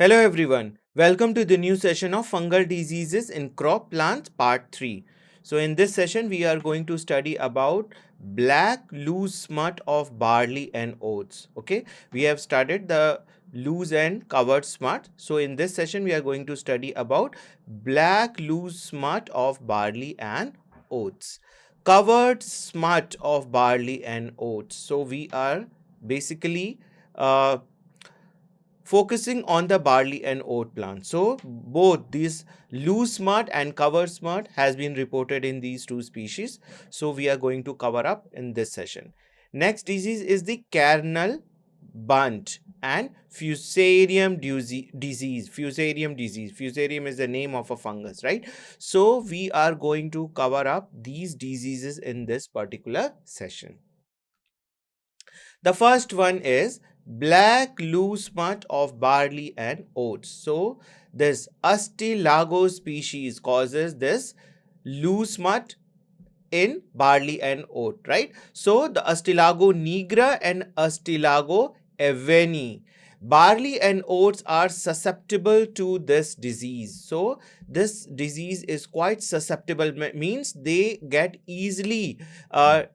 Hello everyone, welcome to the new session of fungal diseases in crop plants part 3. So in this session we are going to study about black loose smut of barley and oats. Okay, we have started the loose and covered smut. So in this session we are going to study about black loose smut of barley and oats. Covered smut of barley and oats. So we are basically focusing on the barley and oat plant. So both these loose smut and cover smut has been reported in these two species. So we are going to cover up in this session. Next disease is the Karnal, Bunt and fusarium disease. Fusarium disease. Fusarium is the name of a fungus, right? So we are going to cover up these diseases in this particular session. The first one is black loose smut of barley and oats. So this Astilago species causes this loose smut in barley and oat, right? So the Astilago nigra and Astilago eveni. Barley and oats are susceptible to this disease. So this disease is quite susceptible, means they get easily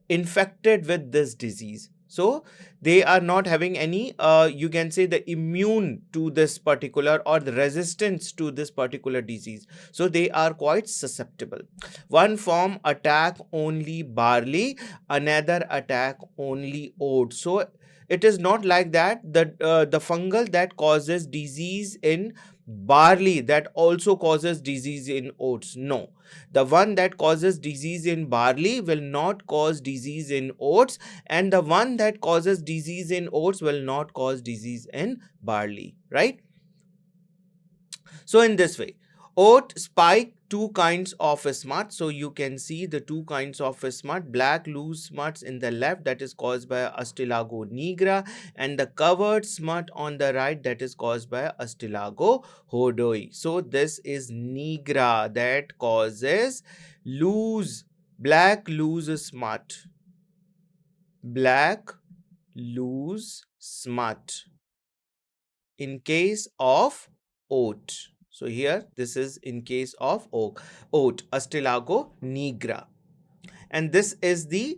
infected with this disease. So they are not having any you can say the immune to this particular or the resistance to this particular disease. So they are quite susceptible. One form attack only barley, another attack only oats. So it is not like that the fungal that causes disease in barley that also causes disease in oats. No, the one that causes disease in barley will not cause disease in oats, and the one that causes disease in oats will not cause disease in barley, right? So in this way, oat spike two kinds of smut. So you can see the two kinds of smut, black loose smuts in the left that is caused by Astilago nigra, and the covered smut on the right that is caused by Astilago hodoi. So this is nigra that causes loose, black loose smut. Black loose smut in case of oat. So here this is in case of oat, Astilago nigra. And this is the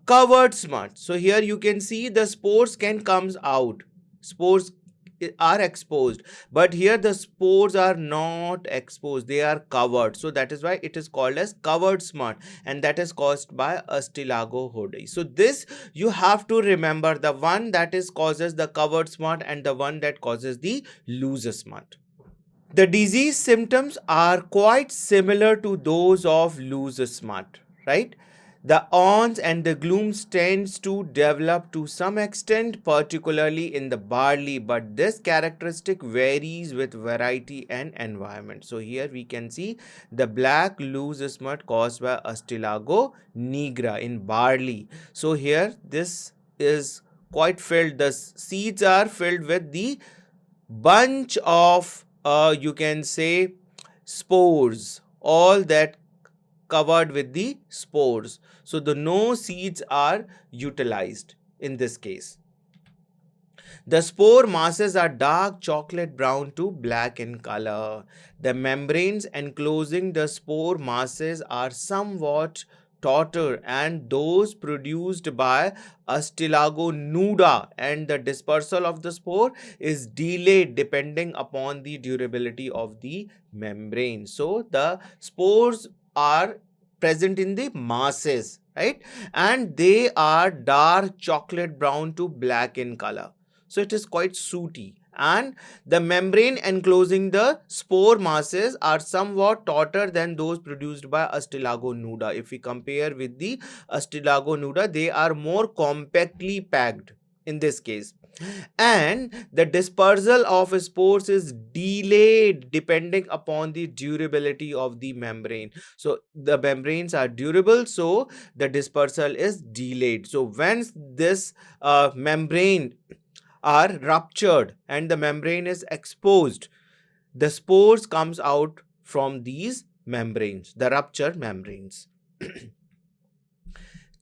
covered smut. So here you can see the spores can comes out. Spores are exposed, but here the spores are not exposed, they are covered. So that is why it is called as covered smut, and that is caused by Astilago hodei. So this you have to remember, the one that is causes the covered smut and the one that causes the loose smut. The disease symptoms are quite similar to those of loose smut, right? The awns and the glooms tends to develop to some extent, particularly in the barley, but this characteristic varies with variety and environment. So here we can see the black loose smut caused by Astilago nigra in barley. So here this is quite filled, the seeds are filled with the bunch of you can say spores, all that covered with the spores. So the no seeds are utilized in this case. The spore masses are dark chocolate brown to black in color. The membranes enclosing the spore masses are somewhat tauter, and those produced by Astilago nuda, and the dispersal of the spore is delayed depending upon the durability of the membrane. So the spores are present in the masses, right? And they are dark chocolate brown to black in color. So it is quite sooty, and the membrane enclosing the spore masses are somewhat tauter than those produced by Astilago nuda. If we compare with the Astilago nuda, they are more compactly packed in this case, and the dispersal of spores is delayed depending upon the durability of the membrane. So the membranes are durable, so the dispersal is delayed. So when this membrane are ruptured and the membrane is exposed, the spores comes out from these membranes, the ruptured membranes.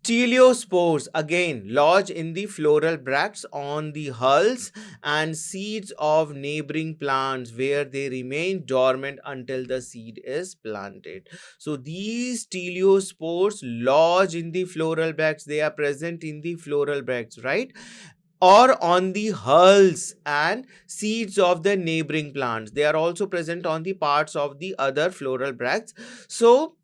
Teleospores again lodge in the floral bracts on the hulls and seeds of neighboring plants where they remain dormant until the seed is planted. So these teleospores lodge in the floral bracts. They are present in the floral bracts, right? Or on the hulls and seeds of the neighboring plants. They are also present on the parts of the other floral bracts. So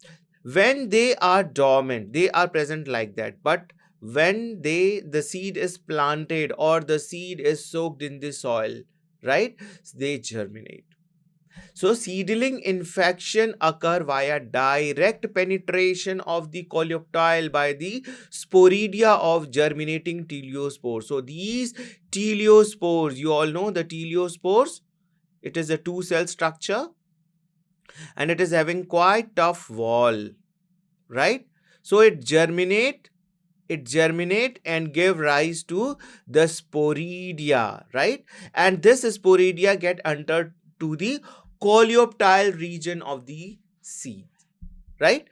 when they are dormant, they are present like that. But when the seed is planted or the seed is soaked in the soil, right, they germinate. So seedling infection occur via direct penetration of the coleoptile by the sporidia of germinating teleospores. So these teleospores, you all know the teleospores, it is a two-cell structure and it is having quite tough wall, right? So it germinate and give rise to the sporidia, right? And this sporidia get entered to the coleoptile region of the seed, right?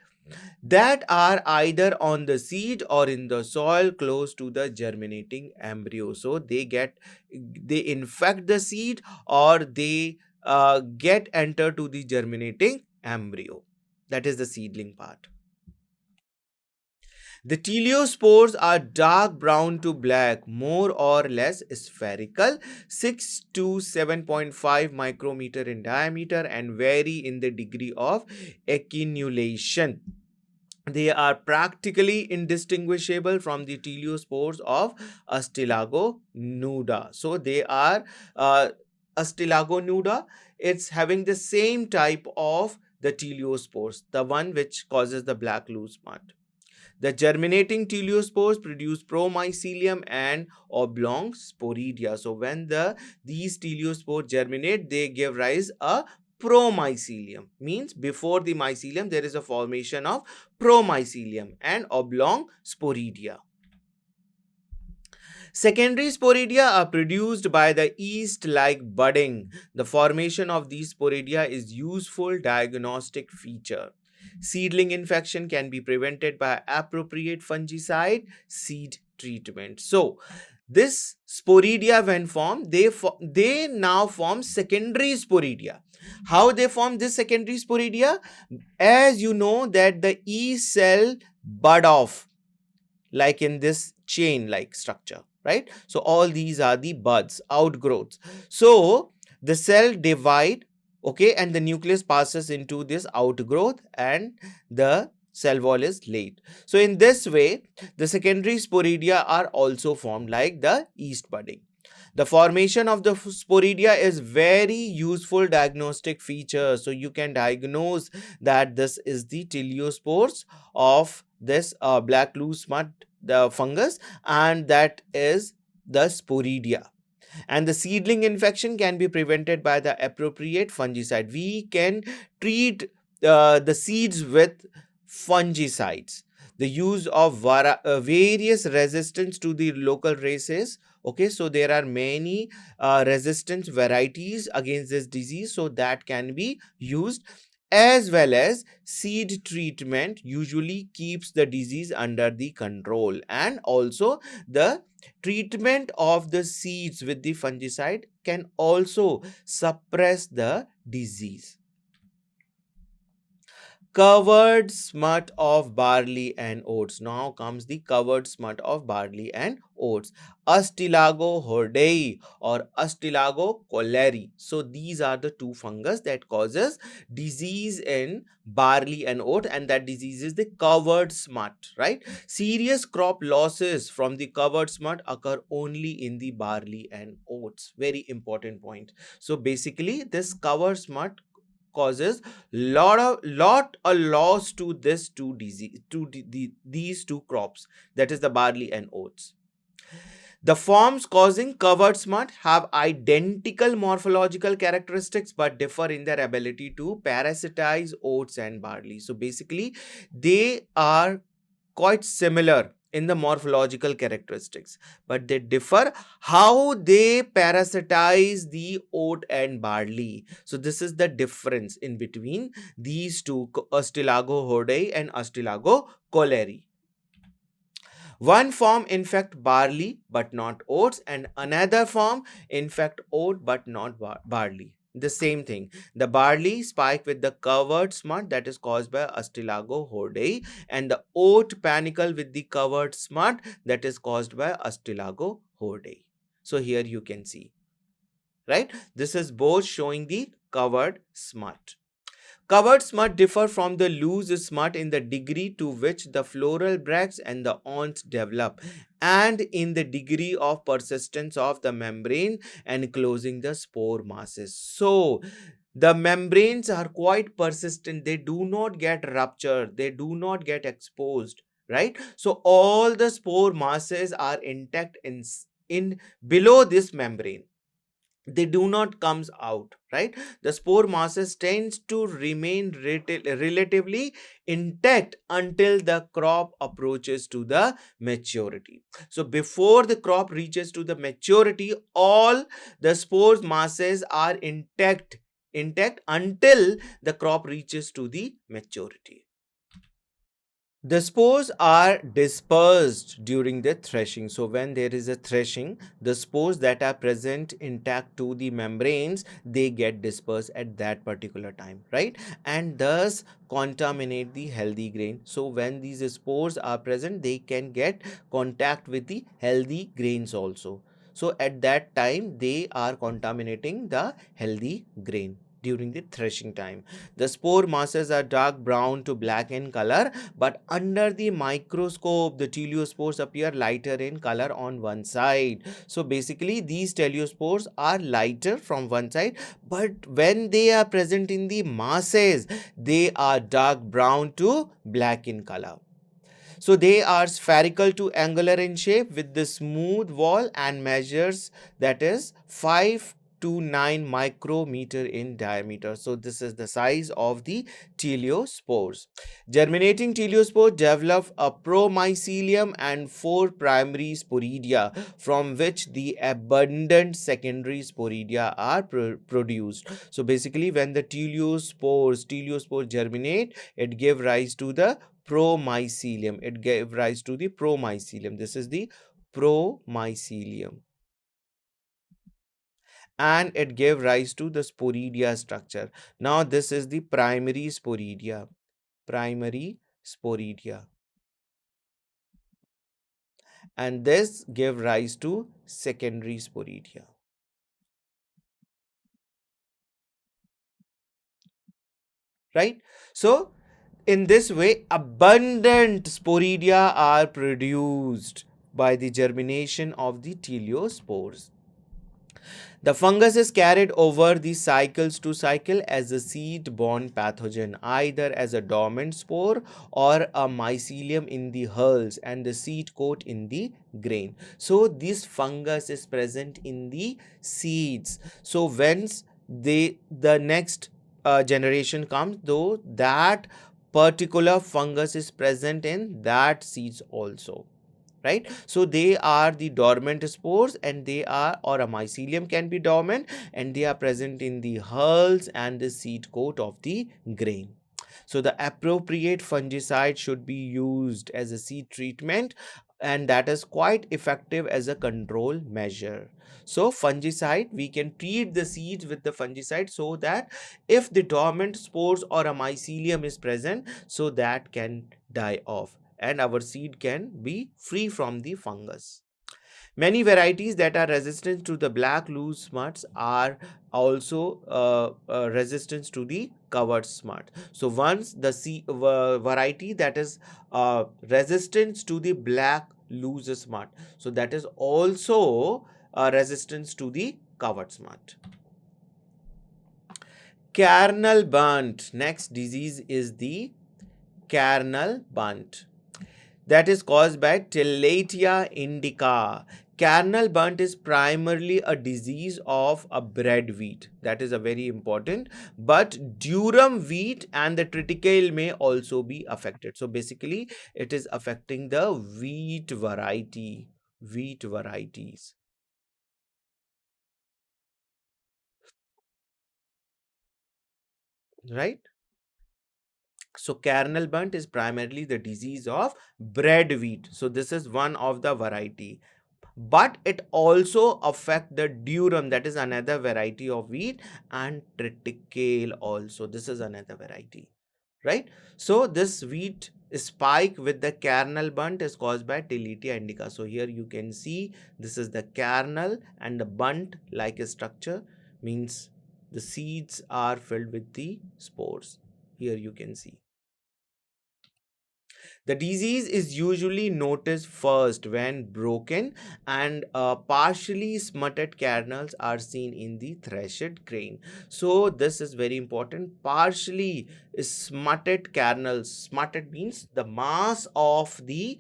That are either on the seed or in the soil close to the germinating embryo. So they infect the seed or they get enter to the germinating embryo. That is the seedling part. The teleospores are dark brown to black, more or less spherical, 6 to 7.5 micrometer in diameter, and vary in the degree of accumulation. They are practically indistinguishable from the teleospores of Astilago nuda. So they are Astilago nuda. It's having the same type of the teleospores, the one which causes the black loose mud. The germinating teleospores produce promycelium and oblong sporidia. So when these teleospores germinate, they give rise a promycelium. Means before the mycelium, there is a formation of promycelium and oblong sporidia. Secondary sporidia are produced by the yeast-like budding. The formation of these sporidia is useful diagnostic feature. Seedling infection can be prevented by appropriate fungicide seed treatment. So, this sporidia when formed, they now form secondary sporidia. How they form this secondary sporidia? As you know that the yeast cell bud off like in this chain like structure, right? So all these are the buds, outgrowths. So the cell divide, okay, and the nucleus passes into this outgrowth and the cell wall is laid. So in this way the secondary sporidia are also formed like the yeast budding. The formation of the sporidia is very useful diagnostic feature. So you can diagnose that this is the teleospores of this black loose mud, the fungus, and that is the sporidia. And the seedling infection can be prevented by the appropriate fungicide. We can treat the seeds with fungicides. The use of various resistance to the local races. Okay, so there are many resistance varieties against this disease, so that can be used, as well as seed treatment usually keeps the disease under the control, and also the treatment of the seeds with the fungicide can also suppress the disease. Covered smut of barley and oats. Now comes the covered smut of barley and oats. Astilago hordei or Astilago choleri. So these are the two fungus that causes disease in barley and oat, and that disease is the covered smut, right? Serious crop losses from the covered smut occur only in the barley and oats. Very important point. So basically this covered smut causes lot a loss to this two disease to these two crops, that is the barley and oats. The forms causing covered smut have identical morphological characteristics but differ in their ability to parasitize oats and barley. So basically they are quite similar in the morphological characteristics, but they differ how they parasitize the oat and barley. So this is the difference in between these two, Astilago hordei and Astilago choleri. One form infect barley but not oats, and another form infect oat but not barley. The same thing. The barley spike with the covered smut that is caused by Astilago hordeae, and the oat panicle with the covered smut that is caused by Astilago hordeae. So here you can see, right? This is both showing the covered smut. Covered smut differ from the loose smut in the degree to which the floral bracts and the awnts develop, and in the degree of persistence of the membrane enclosing the spore masses. So, the membranes are quite persistent. They do not get ruptured. They do not get exposed, right? So, all the spore masses are intact in below this membrane. They do not comes out, right? The spore masses tends to remain relatively intact until the crop approaches to the maturity. So before the crop reaches to the maturity, all the spore masses are intact until the crop reaches to the maturity. The spores are dispersed during the threshing. So, when there is a threshing, the spores that are present intact to the membranes, they get dispersed at that particular time, right? And thus contaminate the healthy grain. So, when these spores are present, they can get contact with the healthy grains also. So, at that time, they are contaminating the healthy grain during the threshing time. The spore masses are dark brown to black in color, but under the microscope, the teliospores appear lighter in color on one side. So basically, these teliospores are lighter from one side, but when they are present in the masses, they are dark brown to black in color. So they are spherical to angular in shape with the smooth wall and measures that is 5 to 9 micrometer in diameter. So this is the size of the teliospores. Germinating teliospores develop a promycelium and 4 primary sporidia from which the abundant secondary sporidia are produced. So basically when the teliospores germinate, it give rise to the promycelium. It gave rise to the promycelium. This is the promycelium. And it gave rise to the sporidia structure. Now this is the primary sporidia. Primary sporidia. And this gave rise to secondary sporidia. Right? So in this way, abundant sporidia are produced by the germination of the teliospores. The fungus is carried over the cycles to cycle as a seed-borne pathogen, either as a dormant spore or a mycelium in the hulls and the seed coat in the grain. So this fungus is present in the seeds. So whence the next generation comes, though that particular fungus is present in that seeds also, right? So they are the dormant spores, and they are, or a mycelium can be dormant, and they are present in the hulls and the seed coat of the grain. So the appropriate fungicide should be used as a seed treatment, and that is quite effective as a control measure. So fungicide, we can treat the seeds with the fungicide so that if the dormant spores or a mycelium is present, so that can die off and our seed can be free from the fungus. Many varieties that are resistant to the black loose smuts are also resistant to the covered smut. So once the variety that is resistant to the black loose smut, so that is also resistance to the covered smut. Karnal bunt. Next disease is the Karnal bunt, that is caused by Tillatia indica. Karnal bunt is primarily a disease of a bread wheat. That is a very important. But durum wheat and the triticale may also be affected. So basically, it is affecting the wheat variety. Wheat varieties. Right? So kernel bunt is primarily the disease of bread wheat. So this is one of the variety, but it also affect the durum, that is another variety of wheat, and triticale also, this is another variety, right? So this wheat spike with the kernel bunt is caused by Tilletia indica. So here you can see this is the kernel and the bunt like a structure, means the seeds are filled with the spores. Here you can see. The disease is usually noticed first when broken and partially smutted kernels are seen in the threshed grain. So this is very important. Partially smutted kernels. Smutted means the mass of the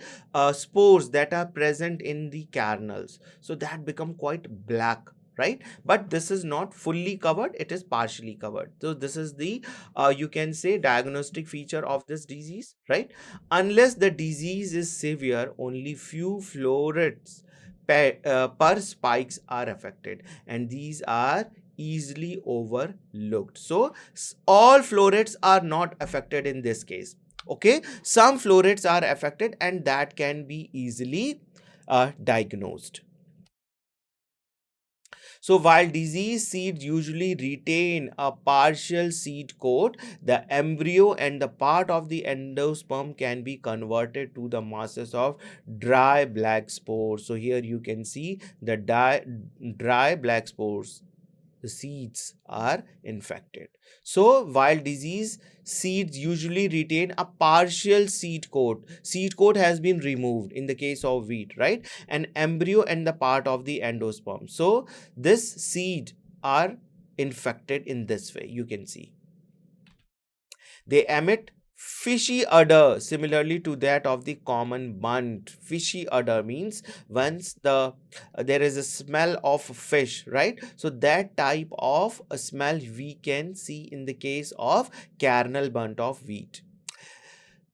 spores that are present in the kernels. So that become quite black, right? But this is not fully covered, it is partially covered. So this is the you can say diagnostic feature of this disease, right? Unless the disease is severe, only few florets per spikes are affected, and these are easily overlooked. So all florets are not affected in this case. Okay, some florets are affected and that can be easily diagnosed. So while disease seeds usually retain a partial seed coat, the embryo and the part of the endosperm can be converted to the masses of dry black spores. So here you can see the dry black spores, the seeds are infected. So while disease seeds usually retain a partial seed coat, seed coat has been removed in the case of wheat, right? An embryo and the part of the endosperm. So this seed are infected in this way, you can see. They emit fishy odor similarly to that of the common bunt. Fishy odor means once there is a smell of fish, right? So that type of a smell we can see in the case of kernel bunt of wheat.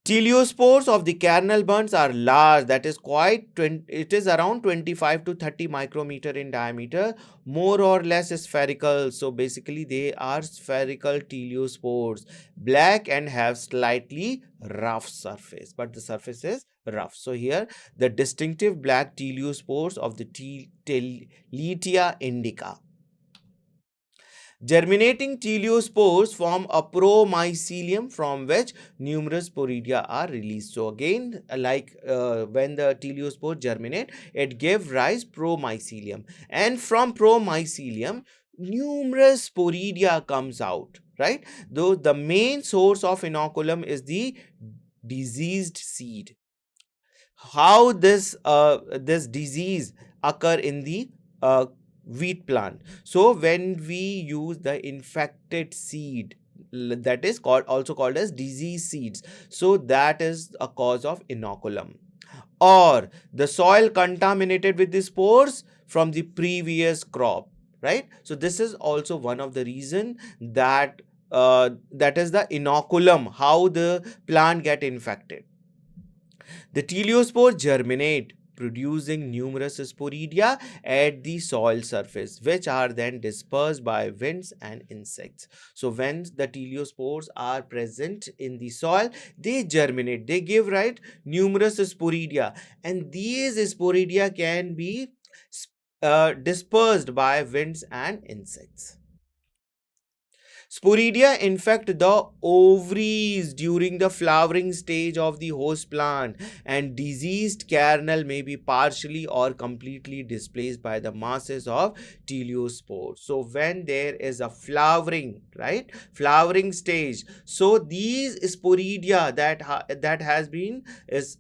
Teleospores of the kernel bunts are large, that is it is around 25 to 30 micrometer in diameter, more or less spherical. So basically they are spherical teleospores, black and have slightly rough surface, but the surface is rough. So here the distinctive black teleospores of the Tilletia indica. Germinating teleospores form a promycelium from which numerous sporidia are released. So again, when the teleospore germinate, it gives rise promycelium, and from promycelium, numerous sporidia comes out. Right? Though the main source of inoculum is the diseased seed. How this disease occur in the wheat plant? So when we use the infected seed, that is also called as disease seeds, so that is a cause of inoculum, or the soil contaminated with the spores from the previous crop, right? So this is also one of the reason that that is the inoculum, how the plant get infected. The teleospore germinate, producing numerous sporidia at the soil surface, which are then dispersed by winds and insects. So when the teleospores are present in the soil, they germinate, they give right numerous sporidia, and these sporidia can be dispersed by winds and insects. Sporidia infect the ovaries during the flowering stage of the host plant, and diseased kernel may be partially or completely displaced by the masses of teleospores. So when there is a flowering, right, flowering stage, so these sporidia that has been is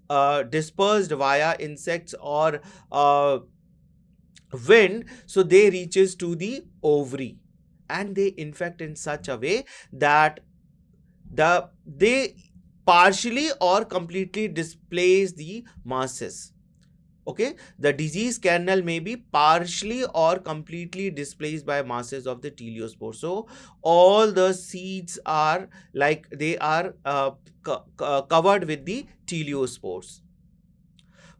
dispersed via insects or wind, so they reaches to the ovary, and they infect in such a way that they partially or completely displace the masses. Okay, the disease kernel may be partially or completely displaced by masses of the teleospore. So all the seeds are they are covered with the teleospores.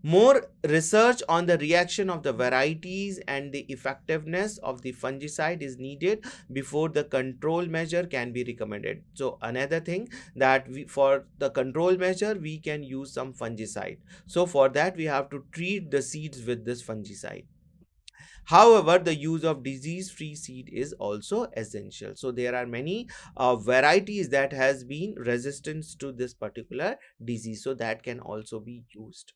More research on the reaction of the varieties and the effectiveness of the fungicide is needed before the control measure can be recommended. So another thing, that for the control measure we can use some fungicide. So for that we have to treat the seeds with this fungicide. However, the use of disease-free seed is also essential. So there are many varieties that has been resistant to this particular disease, so that can also be used.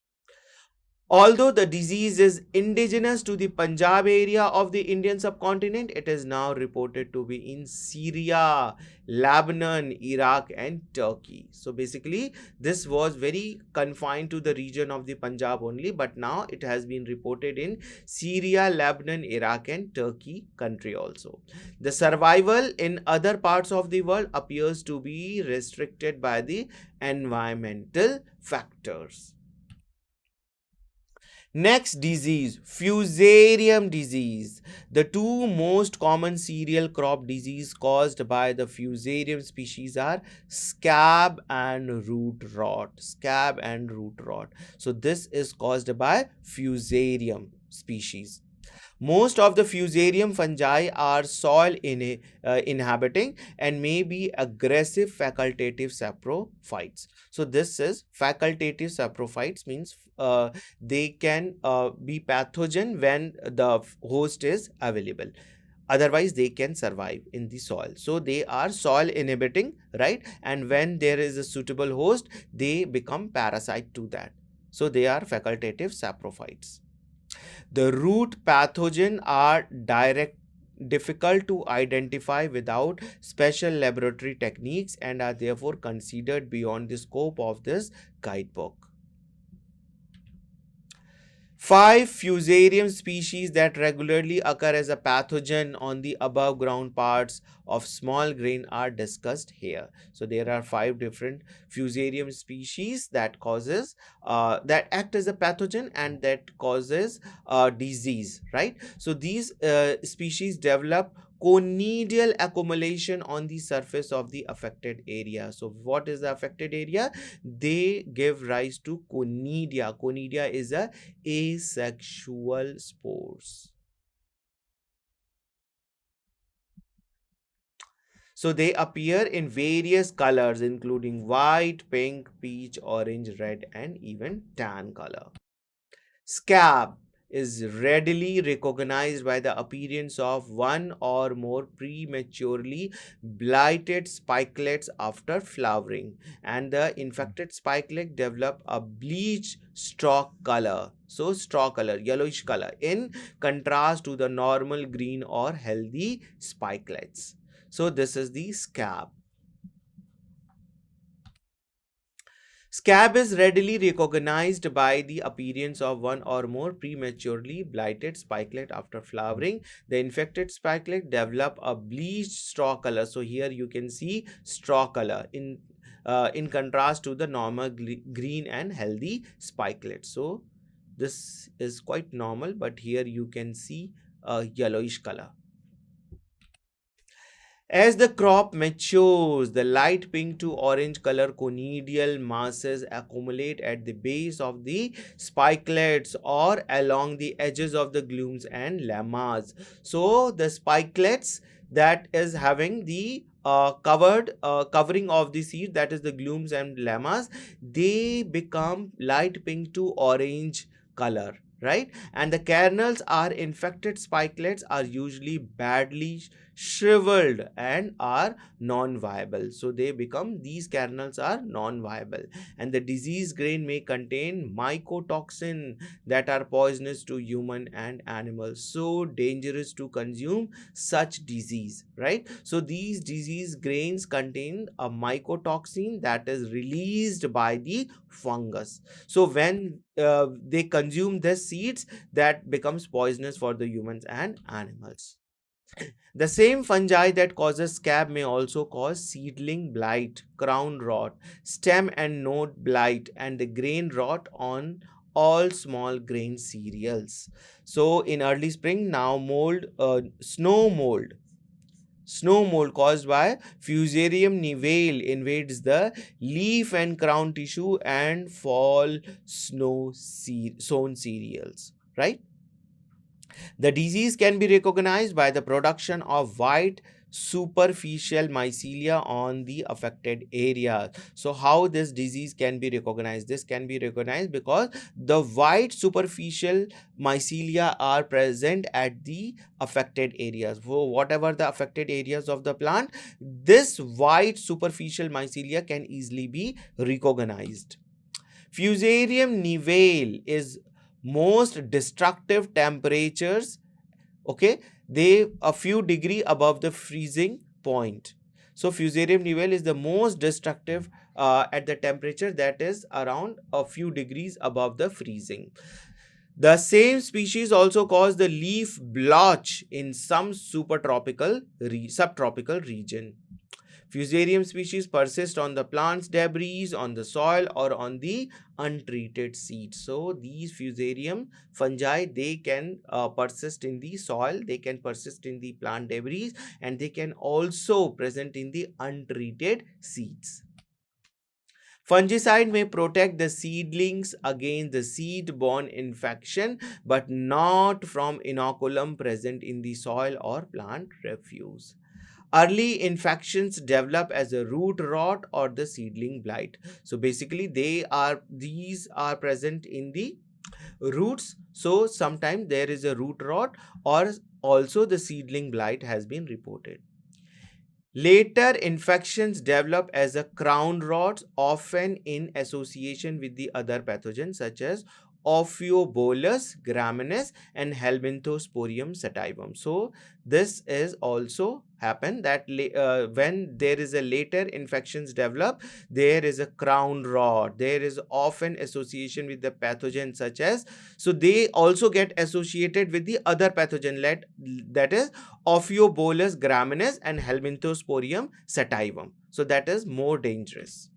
Although the disease is indigenous to the Punjab area of the Indian subcontinent, it is now reported to be in Syria, Lebanon, Iraq, and Turkey. So basically, this was very confined to the region of the Punjab only, but now it has been reported in Syria, Lebanon, Iraq, and Turkey country also. The survival in other parts of the world appears to be restricted by the environmental factors. Next disease, fusarium disease. The two most common cereal crop disease caused by the fusarium species are scab and root rot. Scab and root rot. So this is caused by fusarium species. Most of the fusarium fungi are soil inhabiting and may be aggressive facultative saprophytes. So this is facultative saprophytes, means they can be pathogen when the host is available. Otherwise they can survive in the soil. So they are soil inhibiting, right? And when there is a suitable host, they become parasite to that. So they are facultative saprophytes. The root pathogen are difficult to identify without special laboratory techniques and are therefore considered beyond the scope of this guidebook. 5 fusarium species that regularly occur as a pathogen on the above ground parts of small grain are discussed here. So there are 5 different fusarium species that causes that act as a pathogen and that causes disease, right? So these species develop conidial accumulation on the surface of the affected area. So what is the affected area? They give rise to conidia. Conidia is a asexual spores. So they appear in various colors including white, pink, peach, orange, red, and even tan color. Scab is readily recognized by the appearance of one or more prematurely blighted spikelets after flowering, and the infected spikelet develop a bleached straw color. So straw color, yellowish color, in contrast to the normal green or healthy spikelets. So this is the scab. Scab is readily recognized by the appearance of one or more prematurely blighted spikelet after flowering. The infected spikelet develop a bleached straw color. So here you can see straw color in contrast to the normal green and healthy spikelet. So this is quite normal, but here you can see a yellowish color. As the crop matures, the light pink to orange color conidial masses accumulate at the base of the spikelets or along the edges of the glumes and lemmas. So the spikelets that is having the covering of the seed, that is the glumes and lemmas, they become light pink to orange color, right? And the kernels are infected spikelets are usually badly shriveled and are non-viable. So they become, these kernels are non-viable, and the diseased grain may contain mycotoxin that are poisonous to human and animals, so dangerous to consume such disease, right? So these disease grains contain a mycotoxin that is released by the fungus. So when they consume the seeds, that becomes poisonous for the humans and animals. The same fungi that causes scab may also cause seedling blight, crown rot, stem and node blight, and the grain rot on all small grain cereals. So in early spring, now mold, snow mold. snow mold caused by fusarium nivale invades the leaf and crown tissue and fall sown cereals, right? The disease can be recognized by the production of white superficial mycelia on the affected area. So how this disease can be recognized? This can be recognized because the white superficial mycelia are present at the affected areas. So whatever the affected areas of the plant, this white superficial mycelia can easily be recognized. Fusarium nivale is most destructive temperatures, okay, they a few degree above the freezing point. So fusarium nivale is the most destructive at the temperature that is around a few degrees above the freezing. The same species also cause the leaf blotch in some subtropical region. Fusarium species persist on the plant's debris, on the soil, or on the untreated seeds. So these fusarium fungi, they can persist in the soil, they can persist in the plant debris, and they can also present in the untreated seeds. Fungicide may protect the seedlings against the seed-borne infection, but not from inoculum present in the soil or plant refuse. Early infections develop as a root rot or the seedling blight. So basically these are present in the roots. So sometimes there is a root rot, or also the seedling blight has been reported. Later infections develop as a crown rot, often in association with the other pathogens such as Ophiobolus graminis and Helminthosporium sativum. So this is also happen that when there is a later infections develop, there is a crown rot, there is often association with the pathogen such as, so they also get associated with the other pathogen that is Ophiobolus graminis and Helminthosporium sativum. So that is more dangerous.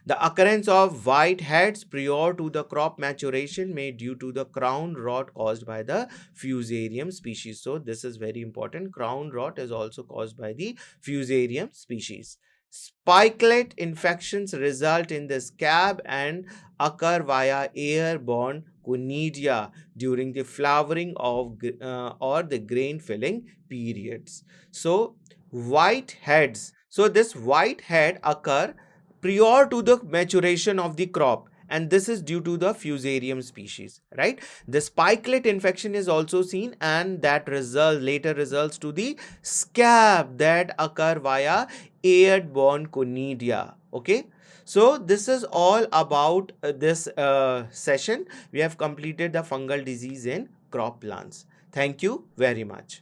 The occurrence of white heads prior to the crop maturation may due to the crown rot caused by the fusarium species. So this is very important. Crown rot is also caused by the fusarium species. Spikelet infections result in the scab and occur via airborne conidia during the flowering of or the grain filling periods. So white heads. So this white head occur prior to the maturation of the crop, and this is due to the fusarium species, right? The spikelet infection is also seen, and that later results to the scab that occur via airborne conidia. Okay, so this is all about this session. We have completed the fungal disease in crop plants. Thank you very much.